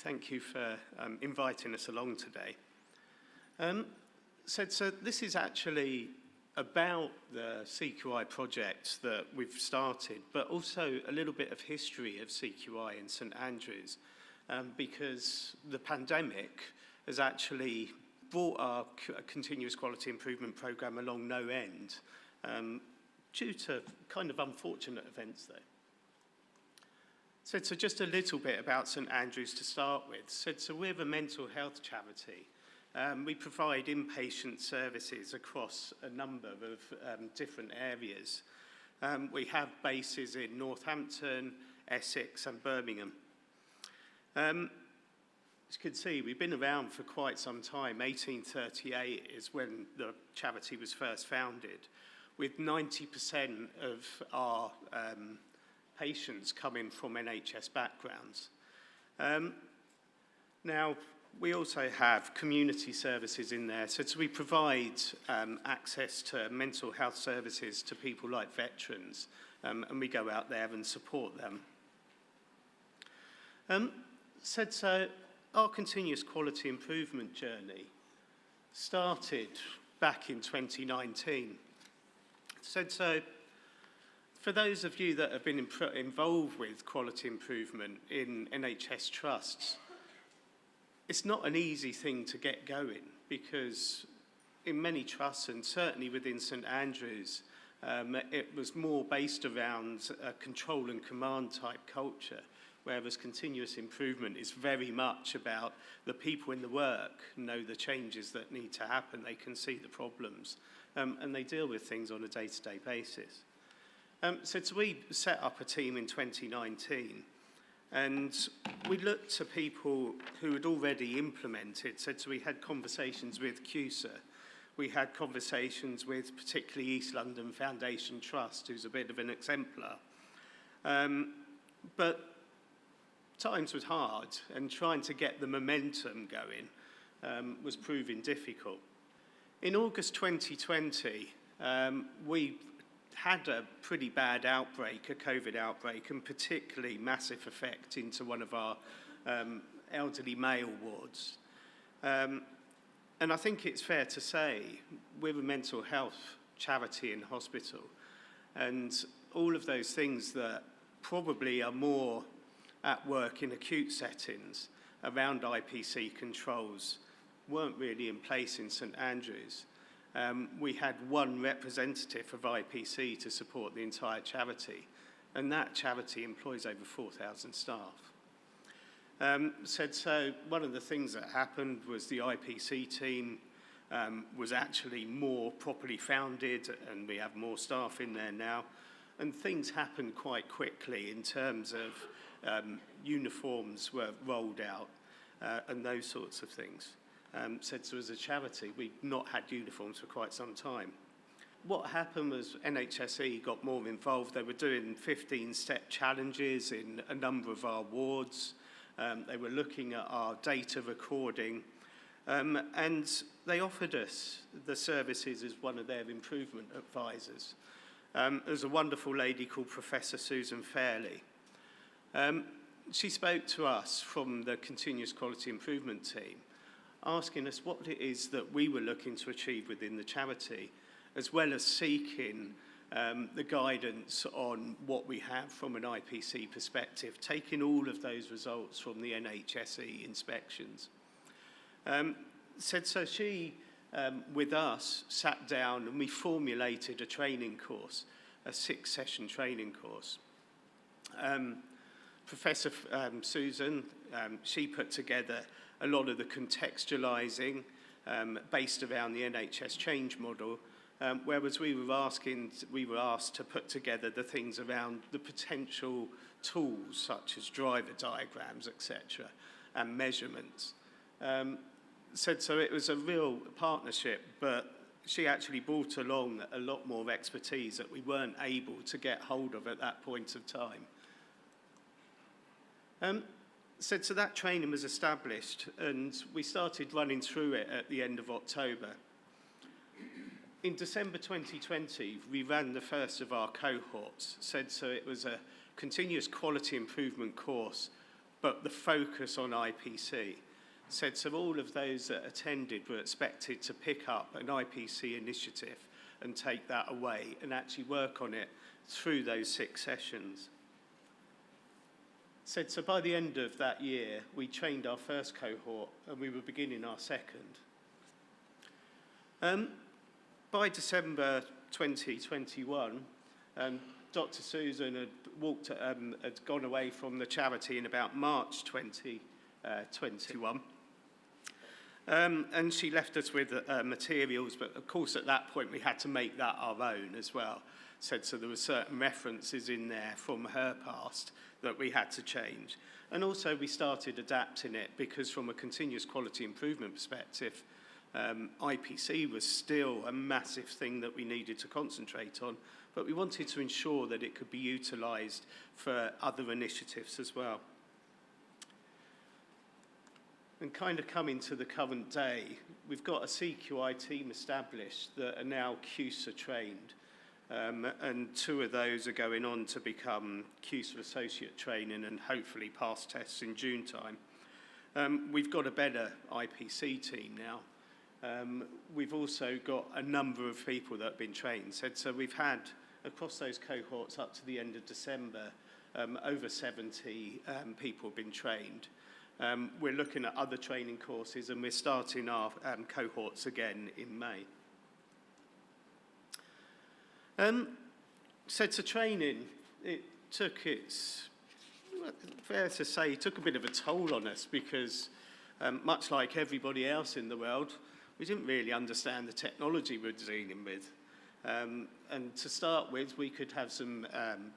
Thank you for inviting us along today. So this is actually about the CQI project that we've started, but also a little bit of history of CQI in St Andrews, because the pandemic has actually brought our continuous quality improvement programme along no end, due to kind of unfortunate events though. So just a little bit about St Andrews to start with. So we're a mental health charity. We provide inpatient services across a number of different areas. We have bases in Northampton, Essex and Birmingham. As you can see, we've been around for quite some time. 1838 is when the charity was first founded, with 90% of our patients coming from NHS backgrounds. Now, we also have community services in there. So we provide access to mental health services to people like veterans, and we go out there and support them. So our continuous quality improvement journey started back in 2019. So for those of you that have been involved with quality improvement in NHS trusts, it's not an easy thing to get going, because in many trusts, and certainly within St Andrews, it was more based around a control and command type culture, whereas continuous improvement is very much about the people in the work know the changes that need to happen, they can see the problems, and they deal with things on a day-to-day basis. So we set up a team in 2019, and we looked to people who had already implemented. So we had conversations with CUSA, we had conversations with particularly East London Foundation Trust, who's a bit of an exemplar. But times was hard, and trying to get the momentum going was proving difficult. In August 2020, we had a pretty bad outbreak, a COVID outbreak, and particularly massive effect into one of our elderly male wards. And I think it's fair to say we're a mental health charity in hospital, and all of those things that probably are more at work in acute settings around IPC controls weren't really in place in St Andrews. We had one representative of IPC to support the entire charity, and that charity employs over 4,000 staff. So one of the things that happened was the IPC team was actually more properly founded, and we have more staff in there now, and things happened quite quickly in terms of uniforms were rolled out and those sorts of things. So as a charity, we've not had uniforms for quite some time. What happened was NHSE got more involved. They were doing 15-step challenges in a number of our wards. They were looking at our data recording, and they offered us the services as one of their improvement advisors. There's a wonderful lady called Professor Susan Fairley. She spoke to us from the Continuous Quality Improvement team, asking us what it is that we were looking to achieve within the charity, as well as seeking the guidance on what we have from an IPC perspective, taking all of those results from the NHSE inspections. So she, with us, sat down and we formulated a training course, a 6-session training course. Professor Susan, she put together a lot of the contextualising based around the NHS change model, whereas we were asked to put together the things around the potential tools such as driver diagrams, etc., and measurements. So it was a real partnership, but she actually brought along a lot more expertise that we weren't able to get hold of at that point of time. So that training was established, and we started running through it at the end of October. In December 2020, we ran the first of our cohorts. So it was a continuous quality improvement course but the focus on IPC. Said so all of those that attended were expected to pick up an IPC initiative and take that away and actually work on it through those 6 sessions. Said so by the end of that year, we trained our first cohort and we were beginning our second. By December 2021, Dr. Susan had gone away from the charity in about March 2021. And she left us with materials, but of course at that point we had to make that our own as well. So there were certain references in there from her past that we had to change. And also we started adapting it because from a continuous quality improvement perspective, IPC was still a massive thing that we needed to concentrate on, but we wanted to ensure that it could be utilised for other initiatives as well. And kind of coming to the current day, we've got a CQI team established that are now CUSA trained. And 2 of those are going on to become CUSA associate training and hopefully pass tests in June time. We've got a better IPC team now. We've also got a number of people that have been trained. So we've had, across those cohorts up to the end of December, over 70 people have been trained. We're looking at other training courses and we're starting our cohorts again in May. So to training, it took fair to say, it took a bit of a toll on us because much like everybody else in the world, we didn't really understand the technology we're dealing with. And to start with, we could have some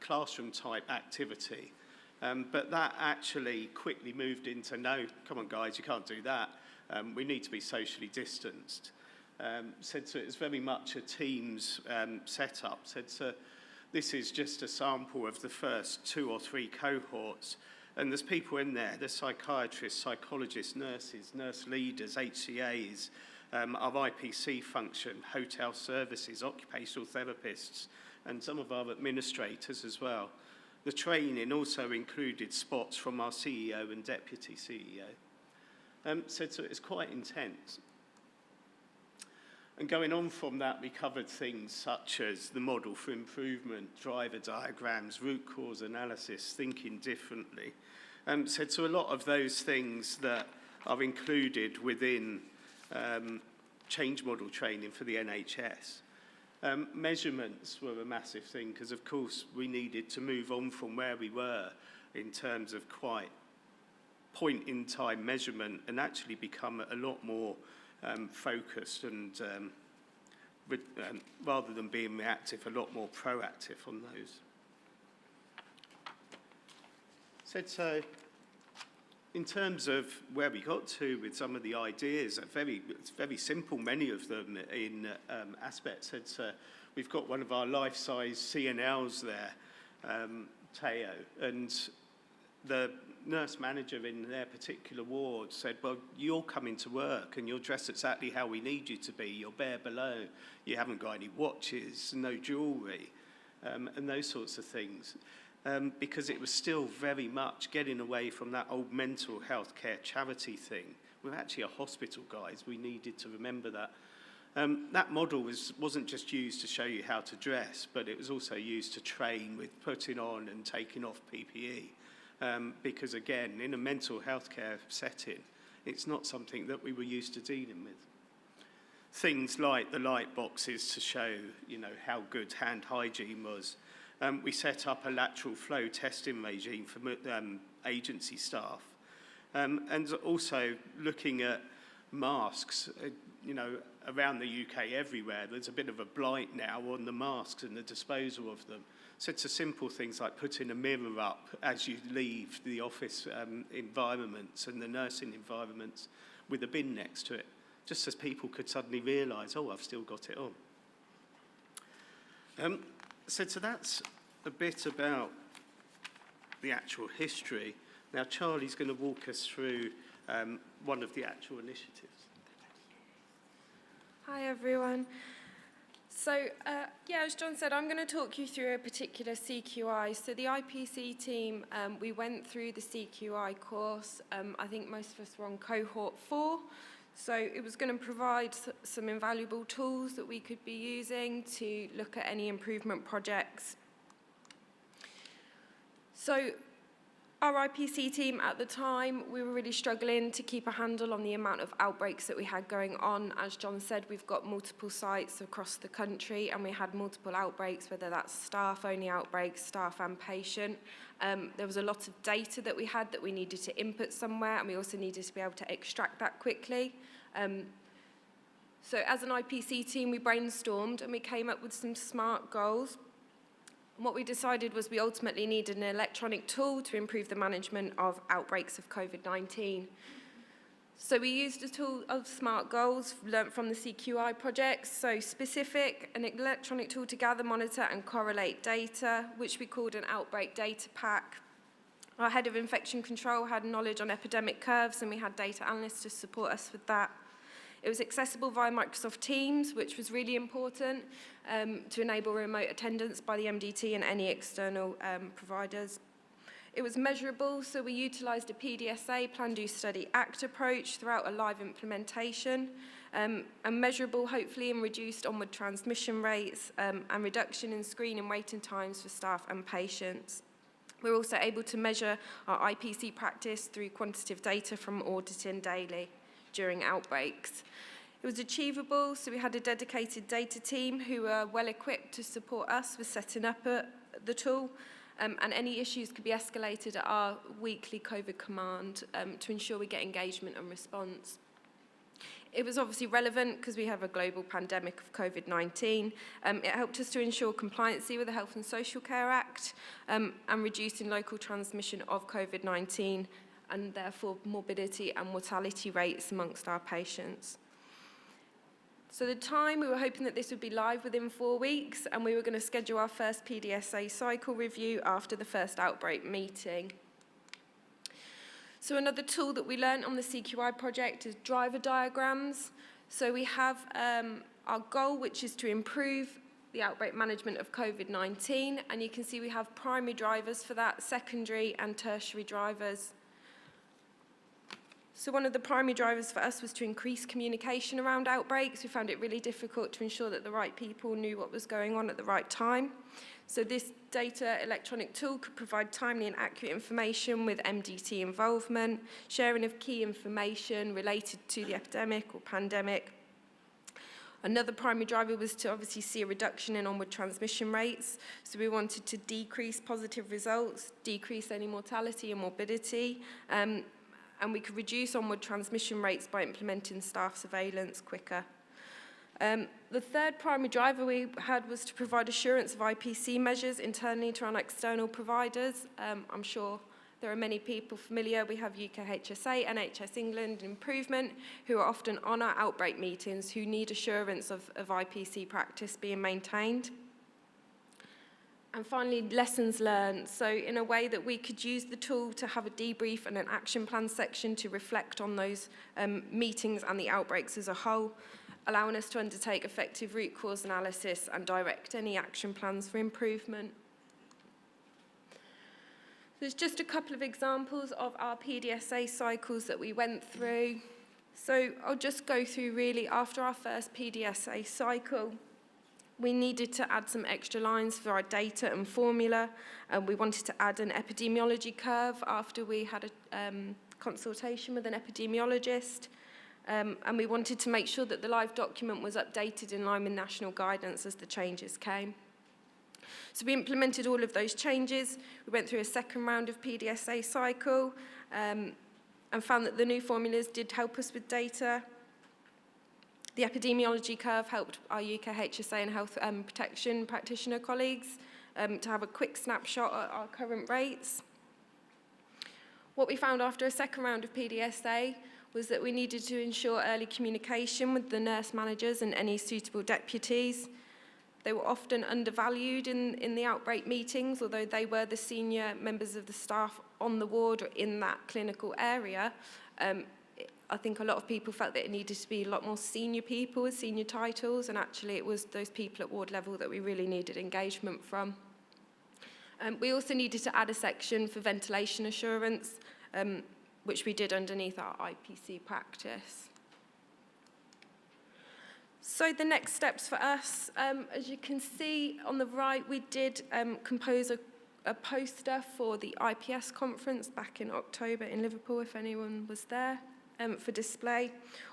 classroom type activity. But that actually quickly moved into, no, come on guys, you can't do that. We need to be socially distanced. So it's very much a Teams setup. So this is just a sample of the first 2 or 3 cohorts. And there's people in there, there's psychiatrists, psychologists, nurses, nurse leaders, HCAs, our IPC function, hotel services, occupational therapists, and some of our administrators as well. The training also included spots from our CEO and deputy CEO. So it's quite intense. And going on from that, we covered things such as the model for improvement, driver diagrams, root cause analysis, thinking differently. So a lot of those things that are included within change model training for the NHS. Measurements were a massive thing because, of course, we needed to move on from where we were in terms of quite point-in-time measurement and actually become a lot more focused and, rather than being reactive, a lot more proactive on those. So in terms of where we got to with some of the ideas, it's very simple, many of them in aspects. We've got one of our life-size CNLs there, Teo, and the nurse manager in their particular ward said, well, you're coming to work and you're dressed exactly how we need you to be. You're bare below. You haven't got any watches, no jewellery, and those sorts of things. Because it was still very much getting away from that old mental health care charity thing. We're actually a hospital, guys. We needed to remember that. That model wasn't just used to show you how to dress, but it was also used to train with putting on and taking off PPE. Because again, in a mental health care setting, it's not something that we were used to dealing with. Things like the light boxes to show, how good hand hygiene was. We set up a lateral flow testing regime for agency staff. And also looking at masks, around the UK everywhere, there's a bit of a blight now on the masks and the disposal of them. So it's simple things like putting a mirror up as you leave the office environments and the nursing environments with a bin next to it, just as people could suddenly realise, oh, I've still got it on. So that's a bit about the actual history. Now Charlie's going to walk us through one of the actual initiatives. Hi everyone. As John said, I'm going to talk you through a particular CQI. So the IPC team, we went through the CQI course. I think most of us were on cohort 4. So it was going to provide some invaluable tools that we could be using to look at any improvement projects. So our IPC team at the time, we were really struggling to keep a handle on the amount of outbreaks that we had going on. As John said, we've got multiple sites across the country and we had multiple outbreaks, whether that's staff-only outbreaks, staff and patient. There was a lot of data that we had that we needed to input somewhere, and we also needed to be able to extract that quickly. So as an IPC team, we brainstormed and we came up with some SMART goals. And what we decided was we ultimately needed an electronic tool to improve the management of outbreaks of COVID-19. So we used a tool of SMART goals learnt from the CQI projects. So specific, an electronic tool to gather, monitor and correlate data, which we called an outbreak data pack. Our head of infection control had knowledge on epidemic curves, and we had data analysts to support us with that. It was accessible via Microsoft Teams, which was really important to enable remote attendance by the MDT and any external providers. It was measurable, so we utilised a PDSA, Plan, Do, Study, Act approach throughout a live implementation, and measurable, hopefully, in reduced onward transmission rates and reduction in screening waiting times for staff and patients. We're also able to measure our IPC practice through quantitative data from auditing daily during outbreaks. It was achievable, so we had a dedicated data team who were well equipped to support us with setting up the tool, and any issues could be escalated at our weekly COVID command to ensure we get engagement and response. It was obviously relevant because we have a global pandemic of COVID-19. It helped us to ensure compliancy with the Health and Social Care Act and reducing local transmission of COVID-19 and therefore morbidity and mortality rates amongst our patients. So the time, we were hoping that this would be live within 4 weeks, and we were going to schedule our first PDSA cycle review after the first outbreak meeting. So another tool that we learned on the CQI project is driver diagrams. So we have our goal, which is to improve the outbreak management of COVID-19, and you can see we have primary drivers for that, secondary and tertiary drivers. So one of the primary drivers for us was to increase communication around outbreaks. We found it really difficult to ensure that the right people knew what was going on at the right time. So this data electronic tool could provide timely and accurate information with MDT involvement, sharing of key information related to the epidemic or pandemic. Another primary driver was to obviously see a reduction in onward transmission rates. So we wanted to decrease positive results, decrease any mortality and morbidity, and we could reduce onward transmission rates by implementing staff surveillance quicker. The third primary driver we had was to provide assurance of IPC measures internally to our external providers. I'm sure there are many people familiar. We have UKHSA, NHS England, and Improvement, who are often on our outbreak meetings, who need assurance of IPC practice being maintained. And finally, lessons learned. So in a way that we could use the tool to have a debrief and an action plan section to reflect on those meetings and the outbreaks as a whole, allowing us to undertake effective root cause analysis and direct any action plans for improvement. There's just a couple of examples of our PDSA cycles that we went through. So I'll just go through really after our first PDSA cycle. We needed to add some extra lines for our data and formula, and we wanted to add an epidemiology curve after we had a consultation with an epidemiologist, and we wanted to make sure that the live document was updated in line with national guidance as the changes came. So we implemented all of those changes. We went through a second round of PDSA cycle and found that the new formulas did help us with data. The epidemiology curve helped our UKHSA and health protection practitioner colleagues to have a quick snapshot at our current rates. What we found after a second round of PDSA was that we needed to ensure early communication with the nurse managers and any suitable deputies. They were often undervalued in the outbreak meetings, although they were the senior members of the staff on the ward or in that clinical area. I think a lot of people felt that it needed to be a lot more senior people with senior titles, and actually it was those people at ward level that we really needed engagement from. We also needed to add a section for ventilation assurance, which we did underneath our IPC practice. So the next steps for us, as you can see on the right, we did compose a poster for the IPS conference back in October in Liverpool, if anyone was there, for display.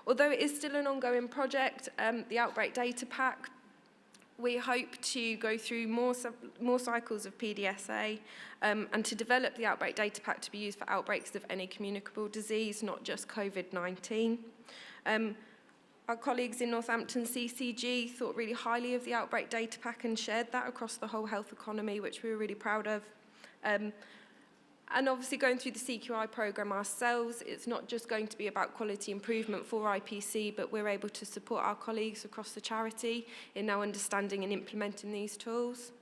Although it is still an ongoing project, the Outbreak Data Pack, we hope to go through more cycles of PDSA and to develop the Outbreak Data Pack to be used for outbreaks of any communicable disease, not just COVID-19. Our colleagues in Northampton CCG thought really highly of the Outbreak Data Pack and shared that across the whole health economy, which we were really proud of. And obviously going through the CQI programme ourselves, it's not just going to be about quality improvement for IPC, but we're able to support our colleagues across the charity in now understanding and implementing these tools.